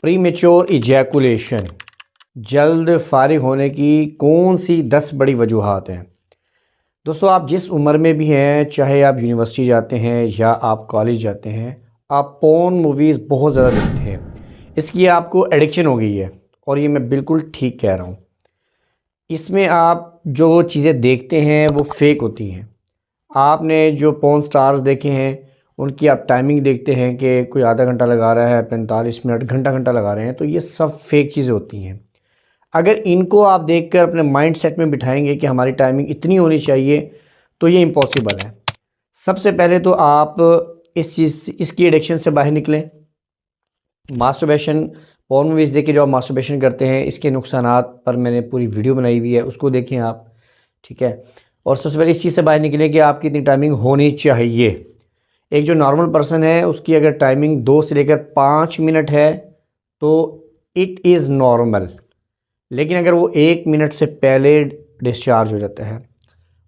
Premature ejaculation, जल्द फारिग होने की कौन सी 10 बड़ी वजूहात हैं। दोस्तों, आप जिस उम्र में भी हैं, चाहे आप यूनिवर्सिटी जाते हैं या आप कॉलेज जाते हैं, आप पोर्न मूवीज़ बहुत ज़्यादा देखते हैं। इसकी आपको एडिक्शन हो गई है और ये मैं बिल्कुल ठीक कह रहा हूँ। इसमें आप जो चीज़ें देखते हैं वो फेक होती हैं। आपने जो पोर्न स्टार्स देखे हैं उनकी आप टाइमिंग देखते हैं कि कोई आधा घंटा लगा रहा है, 45 मिनट, घंटा घंटा लगा रहे हैं, तो ये सब फेक चीज़ें होती हैं। अगर इनको आप देखकर अपने माइंड सेट में बिठाएंगे कि हमारी टाइमिंग इतनी होनी चाहिए, तो ये इम्पॉसिबल है। सबसे पहले तो आप इसकी एडिक्शन से बाहर निकलें। मास्टरबेशन, पोर्न मूवीज़ देख के जो आप मास्टरबेशन करते हैं, इसके नुकसानात पर मैंने पूरी वीडियो बनाई हुई है, उसको देखें आप, ठीक है। और सबसे पहले इस चीज़ से बाहर निकलें कि आपकी इतनी टाइमिंग होनी चाहिए। एक जो नॉर्मल पर्सन है उसकी अगर टाइमिंग 2 से लेकर 5 मिनट है तो इट इज़ नॉर्मल। लेकिन अगर वो 1 मिनट से पहले डिस्चार्ज हो जाता है,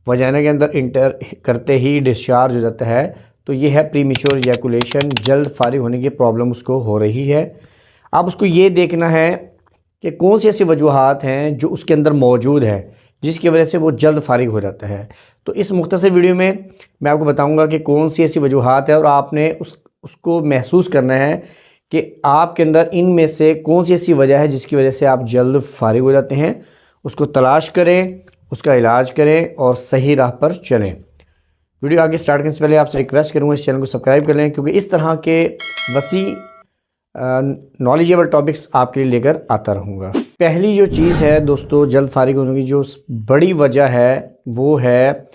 वजाइना के अंदर इंटर करते ही डिस्चार्ज हो जाता है, तो ये है प्रीमेच्योर इजैकुलेशन, जल्द फारिग होने की प्रॉब्लम उसको हो रही है। अब उसको ये देखना है कि कौन सी ऐसी वजूहात हैं जो उसके अंदर मौजूद है जिसकी वजह से वो जल्द फारिग हो जाता है। तो इस मुख्तसर वीडियो में मैं आपको बताऊंगा कि कौन सी ऐसी वजूहात है और आपने उसको महसूस करना है कि आपके अंदर इनमें से कौन सी ऐसी वजह है जिसकी वजह से आप जल्द फारिग हो जाते हैं। उसको तलाश करें, उसका इलाज करें और सही राह पर चलें। वीडियो आगे स्टार्ट करने से पहले आपसे रिक्वेस्ट करूँगा इस चैनल को सब्सक्राइब कर लें, क्योंकि इस तरह के वसी नॉलेजेबल टॉपिक्स आपके लिए लेकर आता रहूँगा। पहली जो चीज़ है दोस्तों, जल्द फारिग होने की जो बड़ी वजह है वो है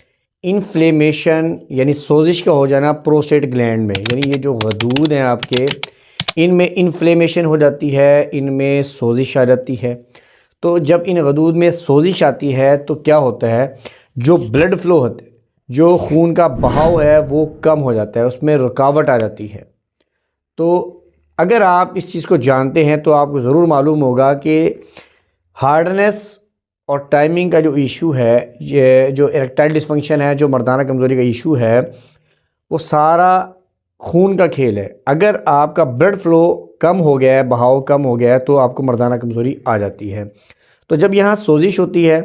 इन्फ्लेमेशन, यानी सोजिश का हो जाना प्रोस्टेट ग्लैंड में। यानी ये जो गदूद हैं आपके, इनमें इन्फ्लेमेशन हो जाती है, इनमें सोजिश आ जाती है। तो जब इन गदूद में सोजिश आती है तो क्या होता है, जो ब्लड फ्लो होता है, जो खून का बहाव है वो कम हो जाता है, उसमें रुकावट आ जाती है। तो अगर आप इस चीज़ को जानते हैं तो आपको ज़रूर मालूम होगा कि हार्डनेस और टाइमिंग का जो इशू है, ये जो इरेक्टाइल डिसफंक्शन है, जो मर्दाना कमज़ोरी का इशू है, वो सारा खून का खेल है। अगर आपका ब्लड फ्लो कम हो गया है, बहाव कम हो गया है, तो आपको मर्दाना कमज़ोरी आ जाती है। तो जब यहाँ सोजिश होती है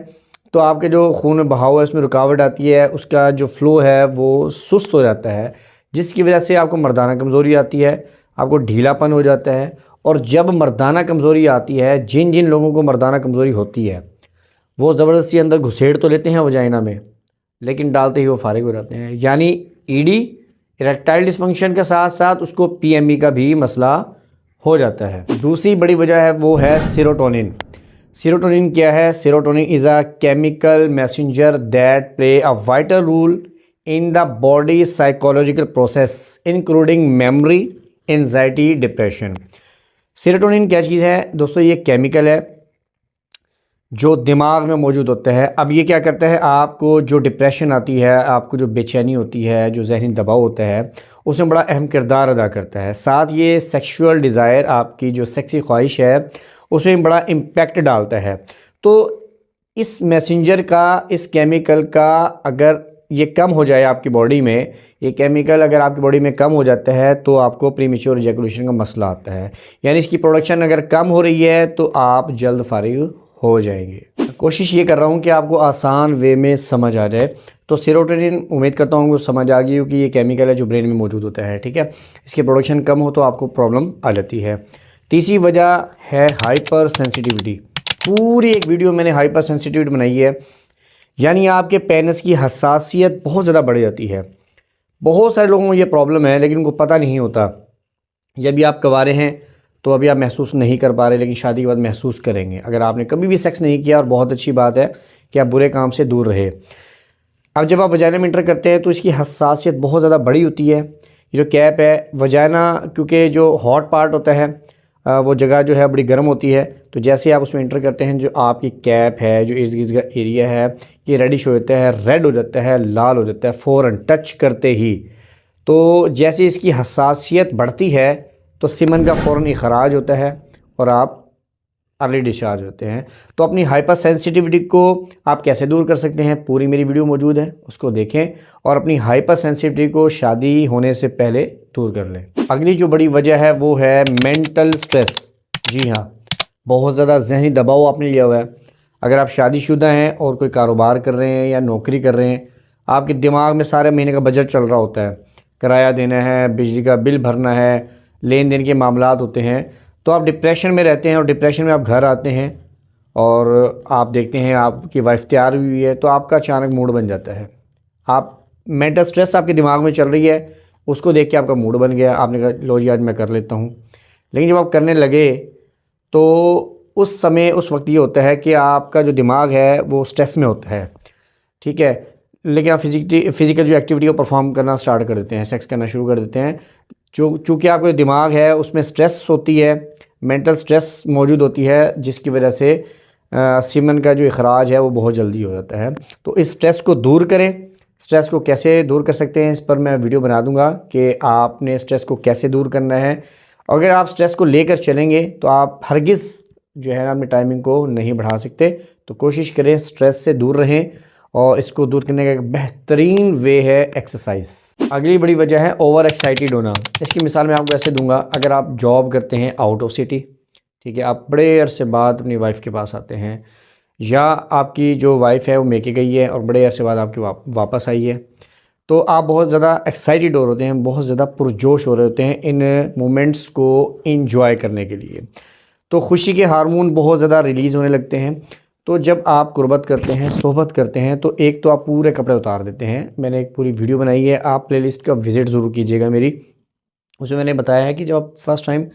तो आपके जो खून में बहाव है उसमें रुकावट आती है, उसका जो फ़्लो है वो सुस्त हो जाता है, जिसकी वजह से आपको मर्दाना कमज़ोरी आती है, आपको ढीलापन हो जाता है। और जब मर्दाना कमज़ोरी आती है, जिन जिन लोगों को मर्दाना कमज़ोरी होती है वो ज़बरदस्ती अंदर घुसेड़ तो लेते हैं वजाइना में, लेकिन डालते ही वो फारिग हो जाते हैं। यानी ईडी, इरेक्टाइल डिसफंक्शन के साथ साथ उसको पीएमई का भी मसला हो जाता है। दूसरी बड़ी वजह है वो है सेरोटोनिन। सेरोटोनिन क्या है? Serotonin is a chemical messenger that play a vital role in the body psychological process including memory, anxiety, depression. Serotonin क्या चीज़ है दोस्तों? ये केमिकल है जो दिमाग में मौजूद होता है। अब ये क्या करता है, आपको जो डिप्रेशन आती है, आपको जो बेचैनी होती है, जो जहनी दबाव होता है, उसमें बड़ा अहम किरदार अदा करता है। साथ ये सेक्सुअल डिज़ायर, आपकी जो सेक्सी ख्वाहिश है, उसमें बड़ा इम्पैक्ट डालता है। तो इस मैसेंजर का, इस केमिकल का अगर ये कम हो जाए आपकी बॉडी में, ये केमिकल अगर आपकी बॉडी में कम हो जाता है तो आपको प्रीमेच्योर इजैकुलेशन का मसला आता है। यानी इसकी प्रोडक्शन अगर कम हो रही है तो आप जल्द फारिग हो जाएंगे। कोशिश ये कर रहा हूँ कि आपको आसान वे में समझ आ जाए। तो सेरोटोनिन उम्मीद करता हूँ समझ आ गई, क्योंकि ये केमिकल है जो ब्रेन में मौजूद होता है, ठीक है। इसकी प्रोडक्शन कम हो तो आपको प्रॉब्लम आ जाती है। तीसरी वजह है हाइपर सेंसिटिविटी। पूरी एक वीडियो मैंने हाइपर सेंसिटिविटी बनाई है, यानी आपके पेनिस की हसासियत बहुत ज़्यादा बढ़ जाती है। बहुत सारे लोगों को ये प्रॉब्लम है लेकिन उनको पता नहीं होता। जब भी आप कवारे हैं तो अभी आप महसूस नहीं कर पा रहे, लेकिन शादी के बाद महसूस करेंगे। अगर आपने कभी भी सेक्स नहीं किया, और बहुत अच्छी बात है कि आप बुरे काम से दूर रहे। अब जब आप वजाइना में इंटर करते हैं तो इसकी हसासियत बहुत ज़्यादा बड़ी होती है। ये जो कैप है वजाइना, क्योंकि जो हॉट पार्ट होता है वो जगह जो है बड़ी गर्म होती है, तो जैसे आप उसमें इंटर करते हैं, जो आपकी कैप है, जो इर्द गिर्द का एरिया है, ये रेडिश हो जाता है, रेड हो जाता है, लाल हो जाता है फ़ौरन टच करते ही। तो जैसे इसकी हसासियत बढ़ती है तो सीमन का फ़ौरन इखराज होता है और आप अर्ली डिस्चार्ज होते हैं। तो अपनी हाइपर सेंसिटिविटी को आप कैसे दूर कर सकते हैं, पूरी मेरी वीडियो मौजूद है, उसको देखें और अपनी हाइपर सेंसिटिविटी को शादी होने से पहले दूर कर लें। अगली जो बड़ी वजह है वो है मेंटल स्ट्रेस। जी हाँ, बहुत ज़्यादा ज़हनी दबाव आपने लिया हुआ है। अगर आप शादीशुदा हैं और कोई कारोबार कर रहे हैं या नौकरी कर रहे हैं, आपके दिमाग में सारे महीने का बजट चल रहा होता है, किराया देना है, बिजली का बिल भरना है, लेन देन के मामलात होते हैं, तो आप डिप्रेशन में रहते हैं और डिप्रेशन में आप घर आते हैं और आप देखते हैं आपकी वाइफ तैयार हुई है तो आपका अचानक मूड बन जाता है। आप मेंटल स्ट्रेस आपके दिमाग में चल रही है, उसको देख के आपका मूड बन गया, आपने कहा लो जी आज मैं कर लेता हूँ। लेकिन जब आप करने लगे तो उस समय उस वक्त ये होता है कि आपका जो दिमाग है वो स्ट्रेस में होता है, ठीक है। लेकिन आप फिज़िकल जो एक्टिविटी को परफॉर्म करना स्टार्ट कर देते हैं, सेक्स करना शुरू कर देते हैं। चूँकि आपका जो दिमाग है उसमें स्ट्रेस होती है, मेंटल स्ट्रेस मौजूद होती है, जिसकी वजह से सीमन का जो इखराज है वो बहुत जल्दी हो जाता है। तो इस स्ट्रेस को दूर करें। स्ट्रेस को कैसे दूर कर सकते हैं इस पर मैं वीडियो बना दूंगा कि आपने स्ट्रेस को कैसे दूर करना है। अगर आप स्ट्रेस को लेकर चलेंगे तो आप हरगिज़ जो है ना अपनी टाइमिंग को नहीं बढ़ा सकते। तो कोशिश करें स्ट्रेस से दूर रहें और इसको दूर करने का एक बेहतरीन वे है एक्सरसाइज। अगली बड़ी वजह है ओवर एक्साइटेड होना। इसकी मिसाल मैं आपको ऐसे दूंगा, अगर आप जॉब करते हैं आउट ऑफ सिटी, ठीक है, आप बड़े अरसे बाद अपनी वाइफ के पास आते हैं, या आपकी जो वाइफ है वो मेके गई है और बड़े अरसे बाद आपकी वापस आई है, तो आप बहुत ज़्यादा एक्साइटेड हो रहे होते हैं, बहुत ज़्यादा पुरजोश हो रहे होते हैं इन मोमेंट्स को इंजॉय करने के लिए। तो खुशी के हार्मोन बहुत ज़्यादा रिलीज़ होने लगते हैं। तो जब आप कुर्बत करते हैं, सोहबत करते हैं, तो एक तो आप पूरे कपड़े उतार देते हैं। मैंने एक पूरी वीडियो बनाई है, आप प्लेलिस्ट का विज़िट ज़रूर कीजिएगा मेरी। उसमें मैंने बताया है कि जब आप फर्स्ट टाइम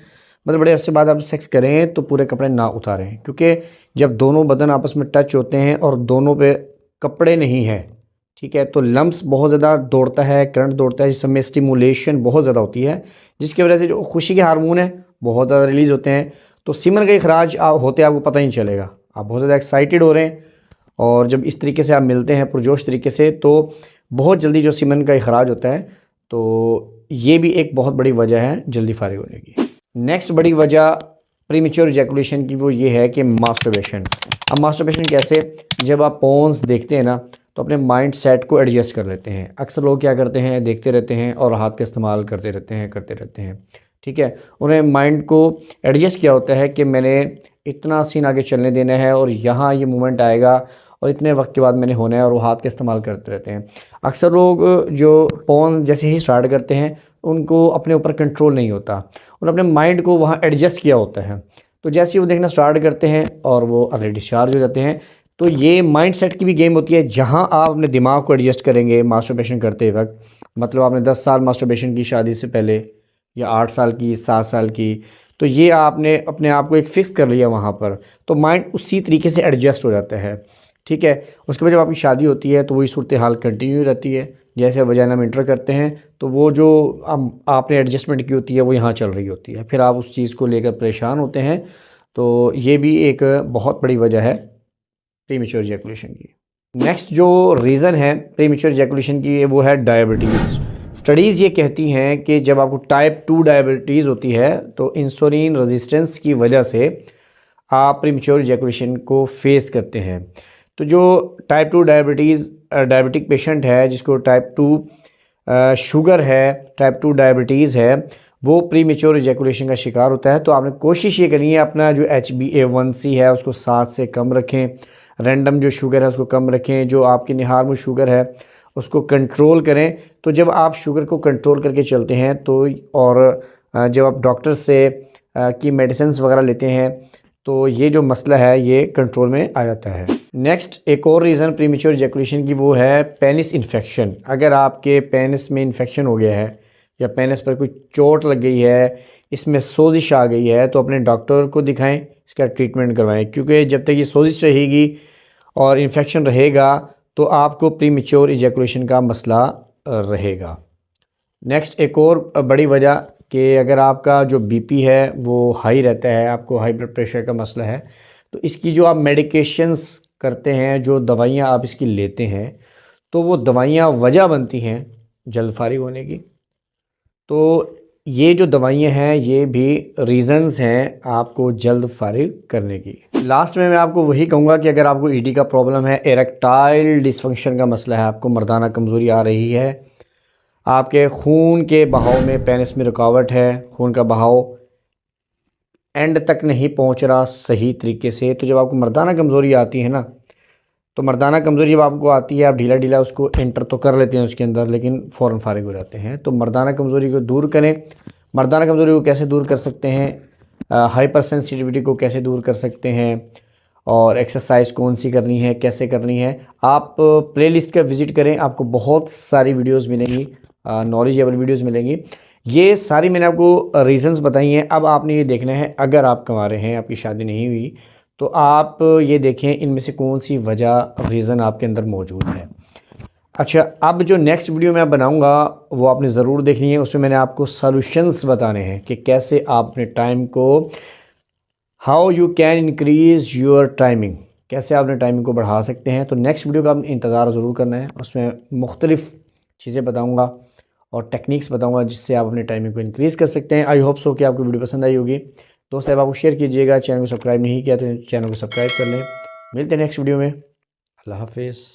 मतलब बड़े अरसे बाद आप सेक्स करें तो पूरे कपड़े ना उतारें, क्योंकि जब दोनों बदन आपस में टच होते हैं और दोनों पे कपड़े नहीं हैं, ठीक है, तो लम्स बहुत ज़्यादा दौड़ता है, करंट दौड़ता है, जिसमें स्टिमुलेशन बहुत ज़्यादा होती है, जिसकी वजह से जो खुशी के हार्मोन है बहुत ज़्यादा रिलीज़ होते हैं। तो सीमन का इखराज होते आपको पता ही नहीं चलेगा, आप बहुत ज़्यादा एक्साइटेड हो रहे हैं। और जब इस तरीके से आप मिलते हैं पुरजोश तरीके से, तो बहुत जल्दी जो सीमन का इखराज होता है, तो ये भी एक बहुत बड़ी वजह है जल्दी फारिग होने की। नेक्स्ट बड़ी वजह प्रीमेच्योर इजैकुलेशन की वो ये है कि मास्टरबेशन। अब मास्टरबेशन कैसे, जब आप पॉन्स देखते हैं ना तो अपने माइंड सेट को एडजस्ट कर लेते हैं। अक्सर लोग क्या करते हैं, देखते रहते हैं और हाथ का इस्तेमाल करते रहते हैं, ठीक है। उन्हें माइंड को एडजस्ट किया होता है कि मैंने इतना सीन आगे चलने देना है और यहाँ ये मोमेंट आएगा और इतने वक्त के बाद मैंने होना है, और वो हाथ का इस्तेमाल करते रहते हैं। अक्सर लोग जो पॉन जैसे ही स्टार्ट करते हैं उनको अपने ऊपर कंट्रोल नहीं होता, उन्होंने अपने माइंड को वहाँ एडजस्ट किया होता है। तो जैसे ही वो देखना स्टार्ट करते हैं और वो ऑलरेडी डिस्चार्ज हो जाते हैं। तो ये माइंड सेट की भी गेम होती है, जहाँ आप अपने दिमाग को एडजस्ट करेंगे मास्टरबेशन करते वक्त। मतलब आपने 10 साल मास्टरबेशन की शादी से पहले, या 8 साल की, 7 साल की, तो ये आपने अपने आप को एक फ़िक्स कर लिया वहाँ पर, तो माइंड उसी तरीके से एडजस्ट हो जाता है, ठीक है। उसके बाद जब आपकी शादी होती है तो वही सूरत हाल कंटिन्यू रहती है। जैसे वजाइना में इंटर करते हैं तो वो जो आपने एडजस्टमेंट की होती है वो यहाँ चल रही होती है, फिर आप उस चीज़ को लेकर परेशान होते हैं। तो ये भी एक बहुत बड़ी वजह है प्रीमेच्योर इजैकुलेशन की। नेक्स्ट जो रीज़न है प्रीमेच्योर इजैकुलेशन की वो है डायबिटीज़। स्टडीज़ ये कहती हैं कि जब आपको टाइप 2 डायबिटीज़ होती है तो इंसुलिन रेजिस्टेंस की वजह से आप प्रीमेच्योर इजैकुलेशन को फेस करते हैं। तो जो टाइप 2 डायबिटिक पेशेंट है, जिसको टाइप 2 शुगर है, टाइप 2 डायबिटीज़ है, वो प्रीमेच्योर इजैकुलेशन का शिकार होता है। तो आपने कोशिश ये करनी है अपना जो HbA1c है उसको 7 से कम रखें, रैंडम जो शुगर है उसको कम रखें, जो आपकी निहारमु शुगर है उसको कंट्रोल करें। तो जब आप शुगर को कंट्रोल करके चलते हैं तो, और जब आप डॉक्टर से की मेडिसिन्स वगैरह लेते हैं, तो ये जो मसला है ये कंट्रोल में आ जाता है। नेक्स्ट एक और रीज़न प्रीमेच्योर इजैकुलेशन की वो है पेनिस इन्फेक्शन। अगर आपके पेनिस में इन्फेक्शन हो गया है या पेनिस पर कोई चोट लग गई है, इसमें सोजिश आ गई है, तो अपने डॉक्टर को दिखाएं, इसका ट्रीटमेंट करवाएं, क्योंकि जब तक ये सोजिश रहेगी और इन्फेक्शन रहेगा तो आपको प्रीमेच्योर इजैकुलेशन का मसला रहेगा। नेक्स्ट एक और बड़ी वजह कि अगर आपका जो बीपी है वो हाई रहता है, आपको हाई ब्लड प्रेशर का मसला है, तो इसकी जो आप मेडिकेशंस करते हैं, जो दवाइयाँ आप इसकी लेते हैं, तो वो दवाइयाँ वजह बनती हैं जल्द फारिग होने की। तो ये जो दवाइयाँ हैं ये भी रीज़न्स हैं आपको जल्द फारिग करने की। लास्ट में मैं आपको वही कहूँगा कि अगर आपको ईडी का प्रॉब्लम है, इरेक्टाइल डिसफंक्शन का मसला है, आपको मर्दाना कमज़ोरी आ रही है, आपके खून के बहाव में पेनिस में रुकावट है, खून का बहाव एंड तक नहीं पहुंच रहा सही तरीके से, तो जब आपको मर्दाना कमज़ोरी आती है ना, तो मर्दाना कमज़ोरी जब आपको आती है, आप ढीला ढीला उसको एंटर तो कर लेते हैं उसके अंदर, लेकिन फ़ौरन फारिग हो जाते हैं। तो मर्दाना कमज़ोरी को दूर करें। मर्दाना कमज़ोरी को कैसे दूर कर सकते हैं, हाइपर सेंसिटिविटी को कैसे दूर कर सकते हैं, और एक्सरसाइज कौन सी करनी है, कैसे करनी है, आप प्लेलिस्ट का विज़िट करें, आपको बहुत सारी वीडियोस मिलेंगी, नॉलेजेबल वीडियोस मिलेंगी। ये सारी मैंने आपको रीज़न्स बताई हैं। अब आपने ये देखना है, अगर आप कमा रहे हैं, आपकी शादी नहीं हुई, तो आप ये देखें इनमें से कौन सी वजह रीज़न आपके अंदर मौजूद है। अच्छा, अब जो नेक्स्ट वीडियो मैं बनाऊंगा वो आपने ज़रूर देखनी है। उसमें मैंने आपको सॉल्यूशंस बताने हैं कि कैसे आप अपने टाइम को, how you can increase your timing, कैसे आप अपने टाइमिंग को बढ़ा सकते हैं। तो नेक्स्ट वीडियो का आप इंतज़ार ज़रूर करना है। उसमें मुख्तलिफ़ चीज़ें बताऊँगा और टेक्निक्स बताऊँगा जिससे आप अपने टाइमिंग को इंक्रीज़ कर सकते हैं। आई होप सो कि आपको वीडियो पसंद आई होगी। दोस्त साहब, आपको शेयर कीजिएगा। चैनल को सब्सक्राइब नहीं किया तो चैनल को सब्सक्राइब कर लें। मिलते हैं नेक्स्ट वीडियो में। अल्लाह हाफिज़।